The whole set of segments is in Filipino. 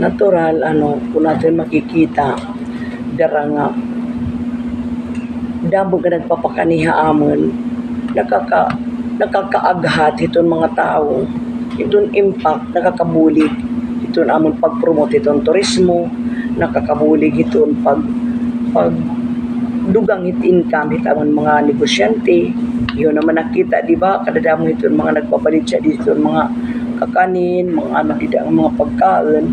natural kung natin makikita dara nga damo nga nagpapakaniha amon nakakaaghat iton mga tao, iton impact nakakabulig iton amon pag-promote iton turismo, nakakabulig iton pag dugang it income it amon mga negosyante. Yun naman nakita, di ba? Kadadamo iton mga nagpapalit siya dito mga kakanin, mga mga pagkain,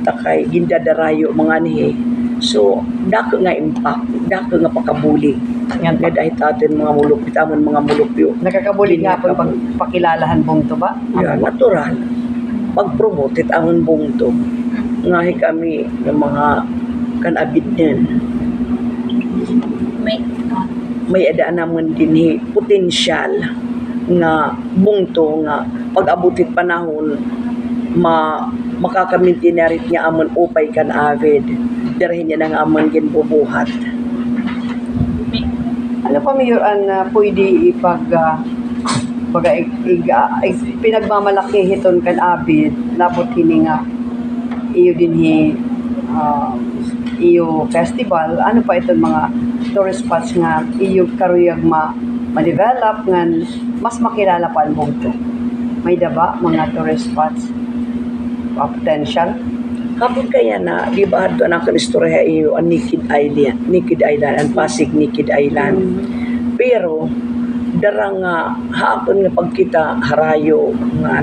takay gindadarayo mga nihe. So, dako nga impact, dako nga pakabuli. Nga dahil tatin mga mulupit, amon mga mulupyo. Nakakabulig nga po pagpakilalahan bungto ba? Yeah, natural. Pag-promote it amon bungto. Ngahi kami ng mga kanabid din. May ada naman din potensyal nga bungto nga pag-abutit panahon makakamintinerit niya amon upay kan avid darahin niya nang amon ginbubuhat. Ano pa Mayor ang pwede pinagmamalaki hiton kan avid labot hini nga iyo din iyo festival, ano pa itong mga tourist spots nga iyo karuyag ma-develop nga mas makilala pa ang bungto. May daba mga tourist spots potential? Kapag kaya na, di ba ito na kanistorya iyo ang Naked Island, ang Pasig Naked Island. Pero, darang haapon nga pagkita harayo nga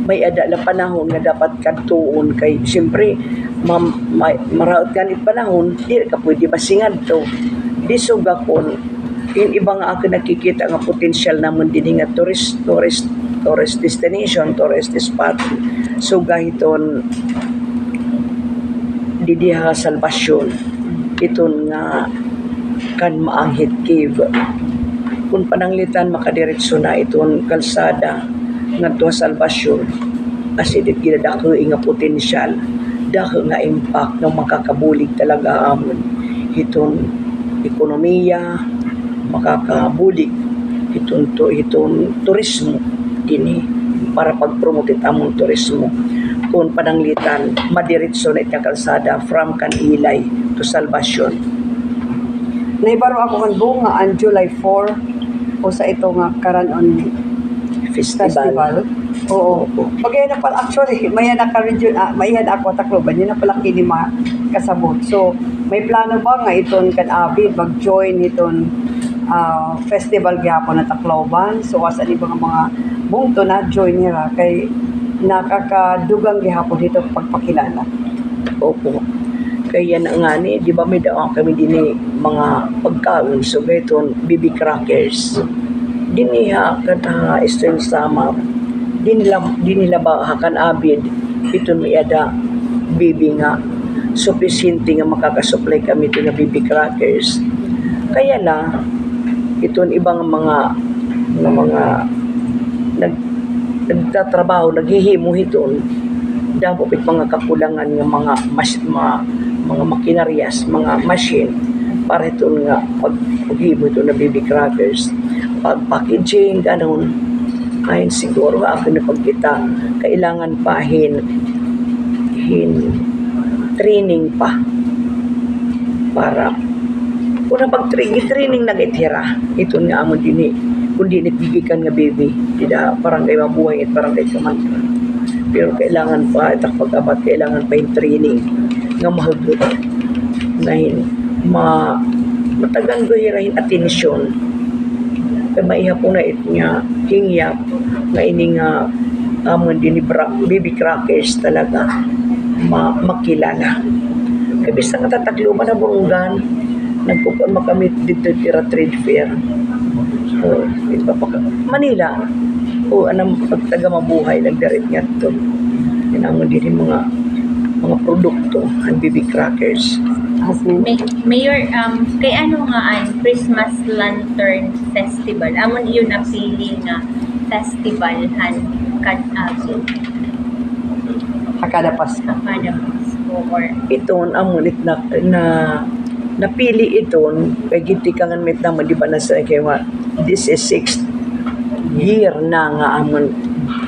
may ada na panahon nga dapat kadtuon kay siyempre maraot ganit panahon di ka pwede basingad to di sugakon yung iba nga ako nakikita nga potensyal namon din nga tourist destination, tourist spot. So gahiton di diha Salvacion iton nga kan maanghit cave kung pananglitan makadiretso na iton kalsada ngadto Salvacion kasi dit ginadako nga potensyal dako nga impact ng makakabulig talaga amon hiton ekonomiya makakabulig hiton turismo dinhi para pag-promote among turismo kung pananglitan madiretso na itong kalsada from Kanilay to Salvacion. Naibaro ako kan bunga ang July 4 o sa ito nga Karanon Festival. Oo. Pagaya na pala, actually, may naka-region, may ako Tacloban, yun na pala kini kasabot. So, may plano ba nga iton kan avid mag-join iton festival gyapon na Tacloban? So, asa ni mga bungto na join nila kay nakakadugang gyapon dito pagpakilala. Opo. Kaya na nga ni, di ba may daang kami din mga pagkaon, so gayton BB crackers. Diniha kata string sama dinila ba hakan abid iton may ada bibi nga sufficiente nga makakasupply kami ito nga BB crackers kaya na iton ibang mga nagtatrabaho naghihimo iton damo pit mga kakulangan nga mga makinarias mga machine para iton nga paghimo ito na BB crackers pag-packaging, ganun. Ayun siguro ako na pagkita, kailangan pa training pa para kung pag-training nag-itira ito nga amon din kundi nagbigikan nga baby tidak parang kayo mabuhay at parang kayo kamantra pero kailangan pa at pag-abat kailangan pa yung training nga mahugot ngayon matagang goyirahin atensyon kaya maihapon na ito niya hingyap nga ini nga amon din ni BB crackers talaga makilala kaya bisa nga tatakluman na burungan nagpupun makamit dito tira trade fair so ito pa Manila o anong pagtaga mabuhay nagdarit nga ito inamon din mga produkto ang BB crackers. Mayor, kay ano nga ang Christmas Lantern Festival? Amon yun napili nga festival han kad-aso. Hakada Pasko. Or Iton amunit na napili iton kay gitikangan met naman di ba na sa kay this is 6th year na nga amon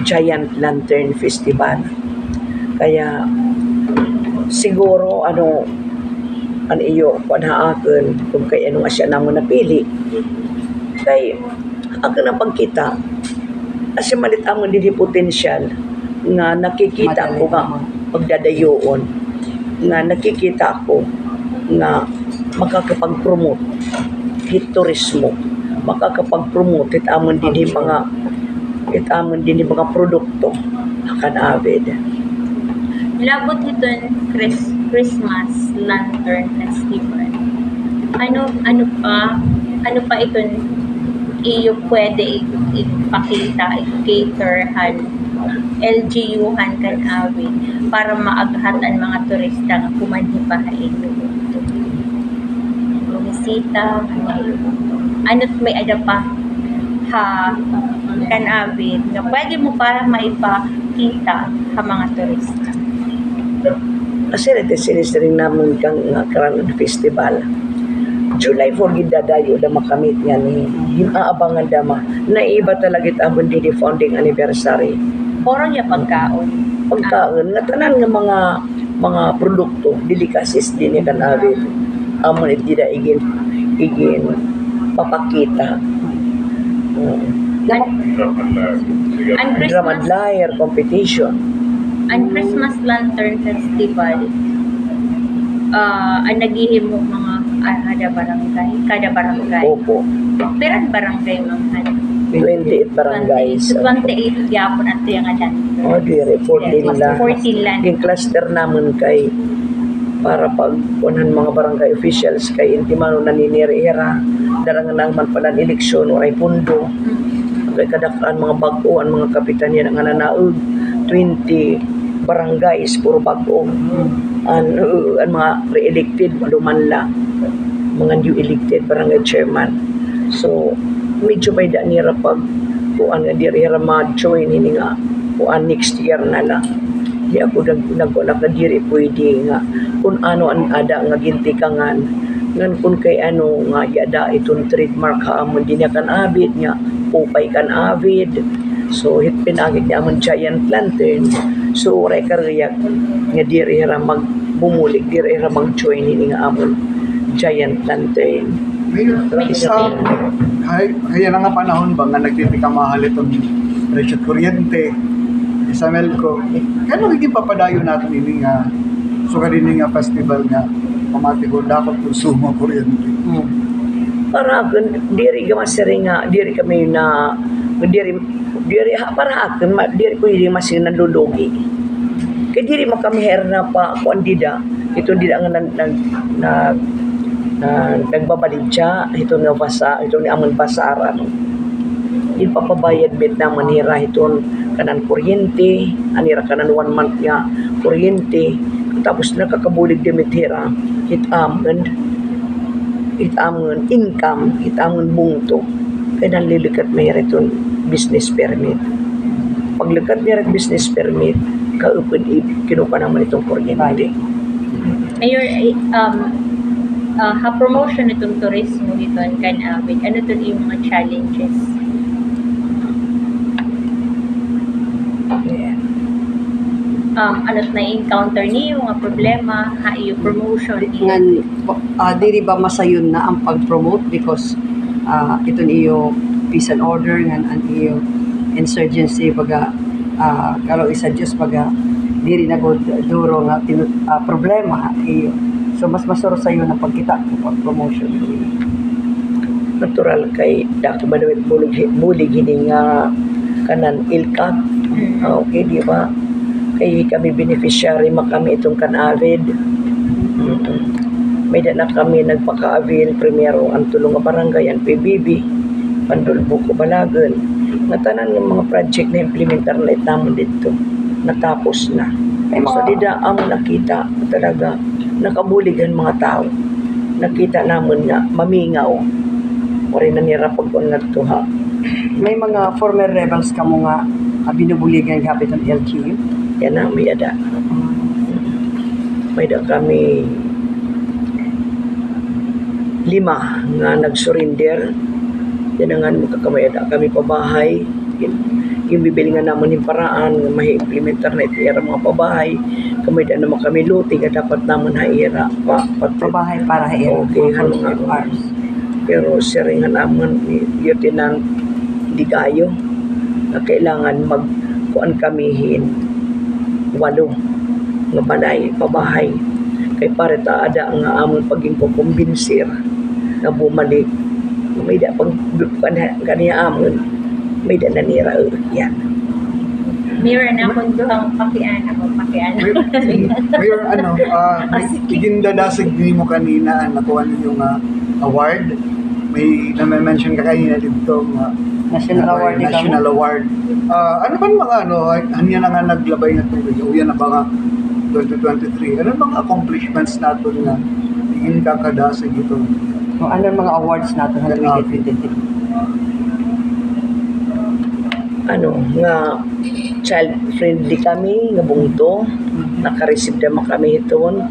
Giant Lantern Festival. Kaya siguro ano iyo panhaaken kung kay ano nga siya namon napili kay ako na pagkita kasi malit amon din potensyal nga nakikita ko nga pagdadayoon nga nakikita ko nga makakapag-promote hit turismo makakapag-promote it amon din mga produkto akan avid. Labot iton Christmas Lantern Festival. Ano pa iton iyo pwede ipakita, i-caterhan, LGU-han kan awi para maaghatan mga turista nga kumanhipahain bumisita ano't may ada pa ha kan awi nga pwede mo para maipakita sa mga turista. Kasi ito sinistring namin kang karan festival. July 4 gidadayo da makamit nga ni hinaabangan dama. Naiba talaga amon di founding anniversary. Puro niya pagkaon. Pagkaon nga tanan nga mga produkto delicacies din kan avid. Amon it dida igin papakita. Ang Christmas Dramadlayer competition. ang Christmas Lantern Festival ang naghihimo mga kada barangay. Opo. Pero ang barangay mga 28 barangays. 28 yapon at yung adan. O, dire, 14 lang. 14 lang. Yung cluster naman kay para pag unan mga barangay officials kay intimano naninira darangan naman pala ng eleksyon oray pundo kay kadakaan mga baguan mga kapitan yan nga nanaog 20 barangays puro bago ang mga re-elected maluman lang mga new elected barangay chairman so medyo may da nira pag kuan nga diri ma-join ini nga kuan next year na lang di ako nagwala ka diri pwede nga kung ano ang ada nga gintikangan ngan kung kay ano nga yada itong trademark ha amon din kan avid nga upay kan avid so hit pinagit niya amon giant lantern so rekaryak nga diri ra magbumulig diri ra mag-join ini nga amon giant lantern. Kaya na nga panahon ba nga nagtipikamahal itong presyo kuryente sa Melco. Kaya nagiging papadayo natin ini nga so din nga festival nga pamatikod dapat konsumo kuryente. Para diri ka masiri nga diri kami na diri para akin diri ko diri masih nalulugi. Kay diri makamiher na pa kandida ito dida nga nagbabalid siya ito nga basa ito ni amon basara no. Di papabayad bet na manira iton kanan kuryente anira kanan 1 month nga kuryente tapos nakakabulig dimitira hitamon income hitamon bungto kaya nalilikat may iton business permit paglikat niya business permit kaupad kinuha naman itong kuryente. Mayor, ha-promotion itong turismo dito ang Canavit. Ano ito yung mga challenges? Ano't na-encounter niyo mga problema, yung promotion ngan diri ba masayon na ang pag-promote because ito niyo peace and order ngan ang iyo insurgency baga kalau isa Diyos baga diri na god duro nga problema iyo so mas masuro sa iyo na pagkita pag promotion natural kay dako madawit bulig hini nga kanan ilkat okay di ba kay kami beneficiary makami itong kan-avid may na kami nagpaka-avail primero ang tulong nga barangay ang PBB Pandulbo ko Balagan nga tanan ng mga project na implementar na itamon dito natapos na so dida ang nakita talaga nakabuligan mga tao nakita namon nga mamingaw o rin nanira pag-unatuha may mga former rebels ka mo nga binubuligan kapit ng LGU yan na may ada kami 5 nga nag-surrender yan nga magkakamayada kami pabahay yung bibili nga naman yung paraan nga mahi-implementar na ito mga pabahay kamay da naman kami luti nga dapat naman haira Pabahay para hair. Okay, ano nga. hours. pero siringan naman ni Lieutenant Digayo na kailangan magkuan kamihin 8 nga balay pabahay kay para ta ada nga amon paging kukumbinsir na bumalik may da pag kaniya amon may da nanira yan. Mayor na kung duhang pakian ako, pakian. Mayor, igindadasig din mo kanina ang nakuha ninyong award. May na-mention ka kanina dito National award ikaw. National award. Ano ba mga hanya na nga naglabay ng tubig? Uyan na ba nga 2023? Ano mga accomplishments natin na higing kakadasig ito? Kung ano ang mga awards natin sa 2023? Nga child-friendly kami, nga bungto, naka-receive naman kami iton.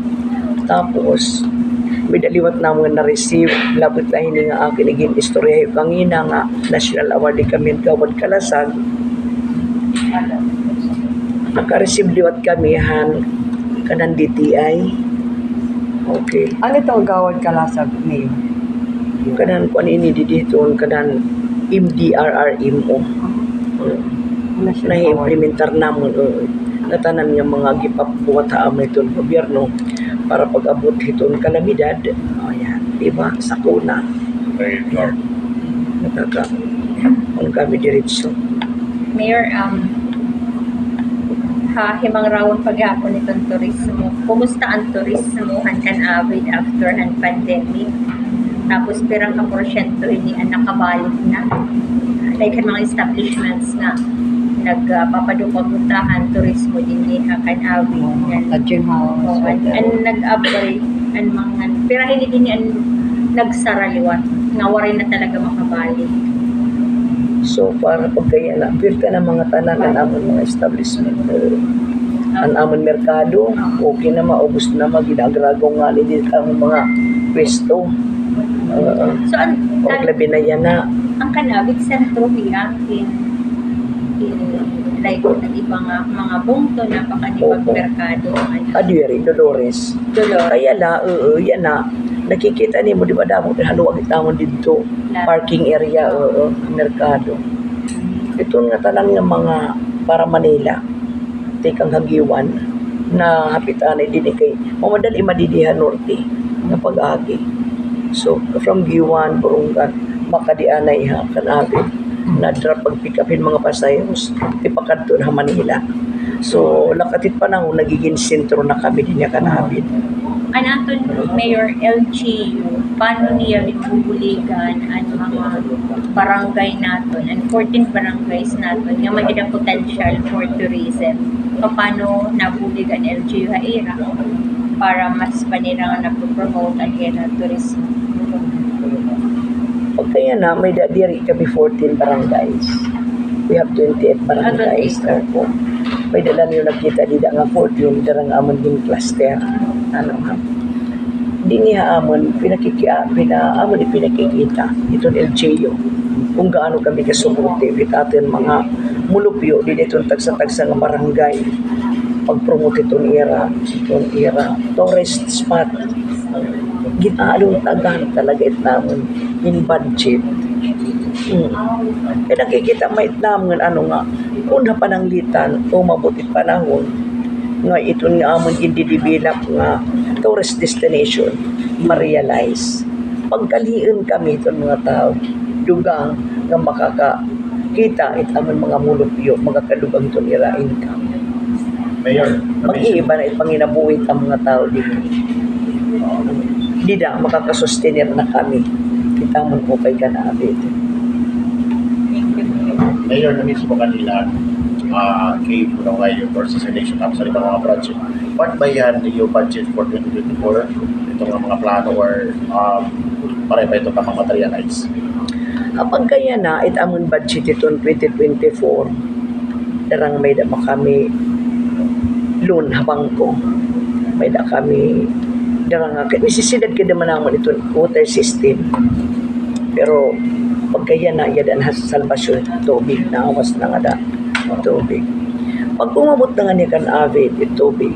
Tapos, may daliwat naman na-receive, labot na hindi nga akin naging istorya yung kangina nga national award kami gawad kalasag. Naka-receive liwat kami han kanan DTI. Okay. Ano itong gawad kalasag, Mayor? Kanan ko ini dito, kanan MDRRMO. National award. Na-implementar naman natanan nga mga gipabuhat amin itong gobyerno para pag-abot itong kalamidad. Ayan, diba? Sakuna. Nakaka kami diretso. Mayor, himang rawon paghapon itong turismo. Kumusta ang turismo kan avid after ang pandemic? Tapos pirang ka porsyento hindi ang nakabalik na. Like ang mga establishments na nagpapadupag-utahan turismo din kan avid. Lodging house. Ang nag-upgrade ang mga pero hindi din yan nagsaraliwat. Nawarin na talaga makabalik. So, para pagkaya na, pirta na mga tanan ang amon mga establishment. Ang amon merkado, okay na maubos na maginagragaw nga din ang mga pwesto. So, Huwag labi na yan na. ang kanabit sentro hiya in like ibang mga bungto na pakanibag Opo. merkado. Adwiri, Dolores. Kaya na, yan na. Nakikita ni mo, di ba damo, haluwag itamon dito. Parking area, merkado. Ito nga talang ng mga para Manila. Tekang Hagiwan na hapitan ay din kay mamadali madidihan norte na pag-agi. So, from Giwan, Burungan, Makadianay ha, kanabit na pag-pick upin mga pasayos, ipakadto na Manila. So, lakatit pa nang nagiging sentro na kami din niya kanabit. Anaton Mayor LGU, paano niya binubuligan ang mga barangay naton, ang 14 barangays naton nga magiging potential for tourism? Paano nabuligan LGU haira para mas panira nga napopromote ang tourism? Kaya na, may diri kami 14 barangays. We have 28 barangays. Opo. May dala nyo nakita dida nga 14, darang amon din cluster. Di niya amon, pinakikita. Itong LGU. Kung gaano kami kasumuti, atin mga mulupyo, di itong tagsa-tagsa ng barangay. Pag-promote itong era, tourist spot. Ginaalong tagan talaga itnamon in budget. Kaya nakikita may itnamon nga, una pananglitan o mabutit panahon nga ito nga amon i-develop nga tourist destination ma-realize. Pagkaliin kami itong mga tao, dugang nga makakakita itamon mga mulupyo, mga kalugang itong era income. Mayor, Mag-iiba na ipanginabuhit ang mga tao dito. Di na makakasustenir na kami. Kita mo po kay kanabit. Mayor, na-miss mo kanina, kay Punongay yung Association tapos sa ibang mga project. What ba yan yung budget for 2024? Ito nga mga plano or para ba ito makamaterialize? Kapag kaya na, itamon budget itong 2024, darang may dama kami loan habang ko. May da kami darang nga, isisidad ka naman naman itong water system. Pero pag kaya na, yadan sa salvasyon, tubig na awas na nga da. tubig. Pag umabot na nga ni kan avid tubig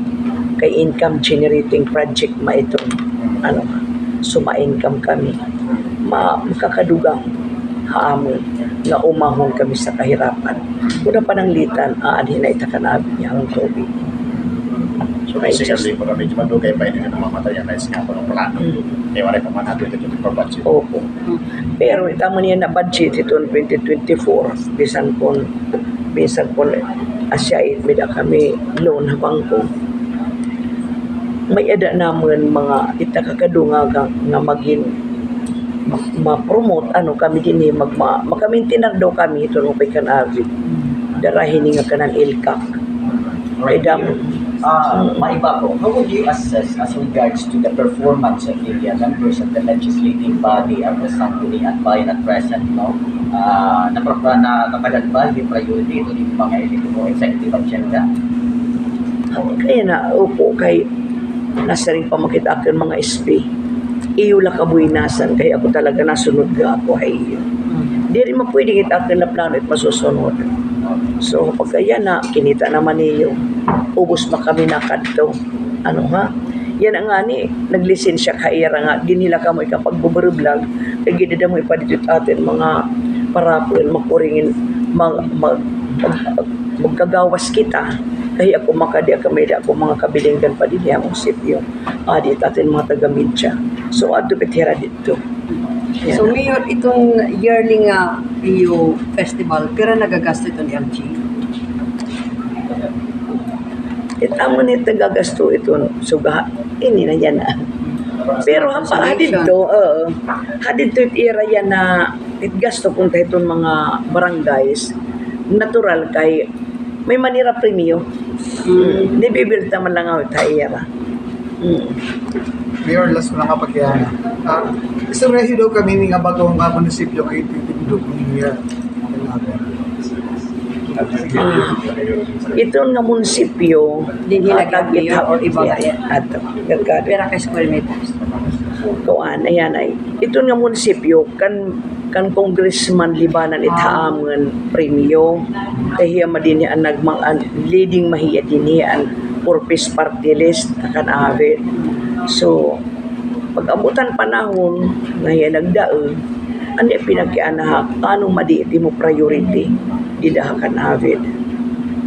kay income generating project itong ano suma-income kami makakadugang haamon nga umahon kami sa kahirapan. Una pananglitan aanhin na itakanabit niya ang tubig. So basically, pag medyo madugay pa, hindi na mamaterialize nga po ng plano. Kaya wala pa man natin ito for budget. Opo. Pero itama niya na budget ito 2024 bisan po asya itmida kami loan na bangko. May ada naman mga itakakadunga nga maging ma-promote kami din makamintinar daw kami ito nung pay avid darahin nga kanang ilkak ay damo. Maiba po, how would you assess as regards to the performance of the members of the legislative body of the Sangguni at Bayan at present, no? Napatagal ba yung priority ito ng mga executive agenda? Kaya na, upo, kay nasa rin pamakita akin mga SP. Iyo lang kabuinasan, kaya ako talaga nasunod ka ako ay iyo. Di rin mapwede kita akin na plano at masusunod. So, pag kaya na, kinita naman niyo, ubos na kami na kadto. Yan ang nga ni, naglisensya ka ira nga, di nila ka mo ikapagbubarublag, kaya ginida mo ipaditut atin mga parapol, makuringin, magkagawas kita. Kaya ako makadi kami ako mga kabilinggan pa din yung sipyo. Adit atin mga taga-midya. So, ato bitira dito. Yan. So, Mayor, itong yearly nga iyo festival, pira nagagastos ito ni LG? Amo ni tagagasto ito suga ini na yan pero hadid to era yan na itgasto kung kahit mga barangays natural kay may manira premium di bibilta man lang ako era Mayor, last ko lang kapag yan. Isang rehi daw kami nga bagong munisipyo kay Titindog niya. Ito nga munisipyo Din hilagyan Mayor o iba ba yan? Pira kay square meters. Kuan ayan ay ito nga munisipyo kan congressman libanan itaamon premyo kahiya madini ang leading mahiya dinhi ang purpose party list kan avid. So pag abutan panahon ngayon nagdaon ani pinagkianaha kanong madiiti mo priority didahakan avid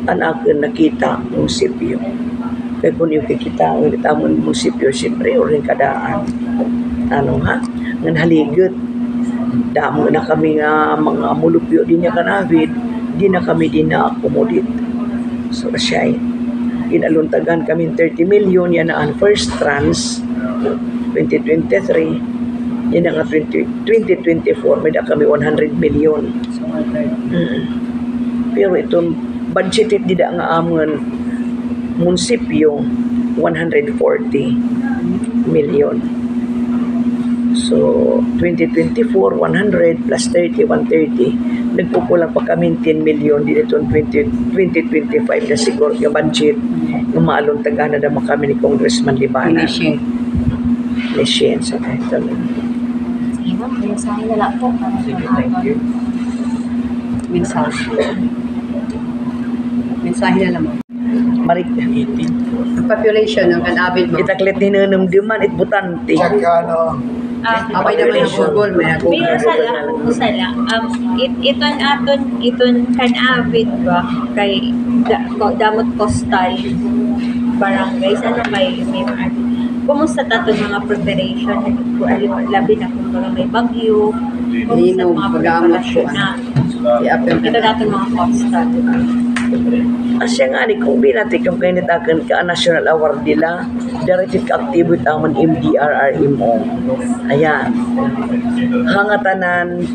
an akin nakita munisipyo kaya kung yung kikita ang itamon munisipyo siyempre orin kadaan ngan haligot damo na kami nga mga mulupyo din niya kanavid di na kami din na accommodate so siya inaluntagan kami 30 million yan na ang first trans 2023 yan nga 2024 may da kami 100 million pero itong budgeted dida nga amon munisipyo 140 million. So 2024 100 plus 30 130 nagkukulang pa kami 10 million dito 2025 na siguro yung budget yung maalong tagana na kami ni Congressman Libana. Inisyen sa ito. Sige ma'am, mensahe na lang po. Mensahe na naman. Marik Population ng Kanabil mo. itaklit ni nanamduman it butante. Abay naman ang Google. May usala. Iton kan-avid ba kay damot postal barangays may kumusta tato mga preparation labi na kung may bagyo kumusta mga preparasyon na ito natin mga postal. Asya nga ni kung binati kung kayo nitakan ka national award nila directed ka active taman MDRRMO ayan hangatanan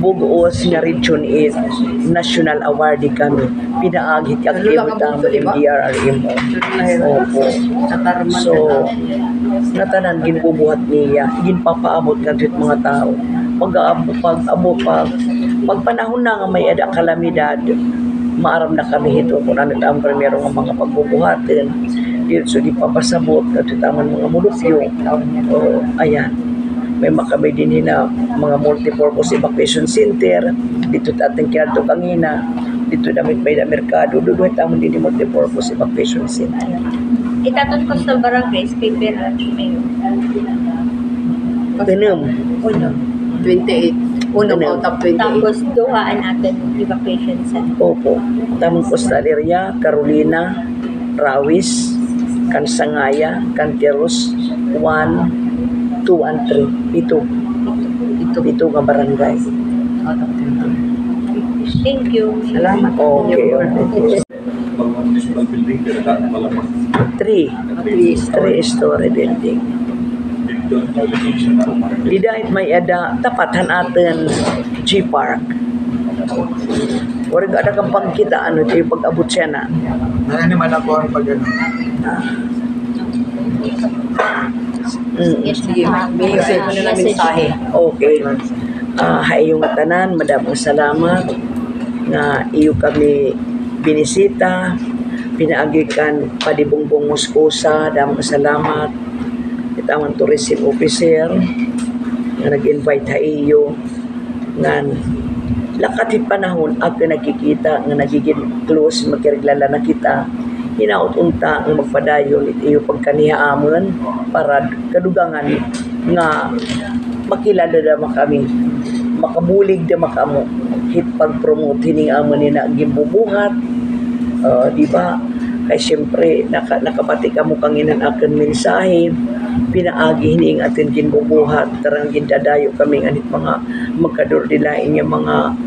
buguos nga region 8 national award kami pinaagit ka active taman MDRRMO opo so natanan ginbubuhat niya ginpapaabot nga dito mga tao pag panahon na nga may ada kalamidad maaram na kami ito kung ano ang primero ng mga pagbubuhatin dito so di papasabot at itaman mga mulupyo ayan may makabay din na mga multipurpose evacuation center dito ating kinato kangina dito damit may da merkado duduhet amon din multi-purpose evacuation center. Itaton ko sa barangays, paper mayor. Ganun. Uno. 28. Unang out of 28. Tapos duhaan natin evacuation center. Opo. Tamang Costaleria, Carolina, Rawis, Kansangaya, Canteros, 1, 2, and 3. Ito nga barangay. Out of 28. Thank you. Salamat. Okay. 3-story building. Di dahit may ada tapatan atin G Park. Warga ada kang pangkita ano tayo pag-abot siya na. Naman ako ang pag ano. Sige, may send mo na lang mensahe. Okay. Hayong tanan, madamong salamat nga iyo kami binisita, pinaagikan padibongbong Moscosa, damong salamat. Itamang tourism officer nga nag-invite ha iyo nga lakati panahon ag nakikita nga nagiging close magkireglala na kita hinaot unta nga magpadayon it iyo pagkanihaamon para kadugangan nga makilala na kami makabulig na makamo hit pag-promote hining amon ni na gimbubuhat di ba kay siyempre nakapati ka mo kang inan akin mensahe pinaagi hining atin ginbubuhat tarang gindadayo kami anit mga magkadordilain yung mga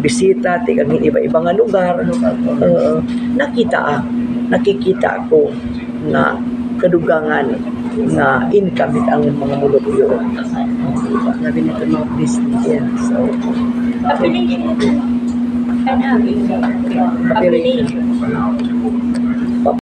bisita tigang iba-iba nga lugar nakikita ako nga kadugangan nga income ang mga mulot-mulot. Sabi nito mga business. Yeah, so Population. Population.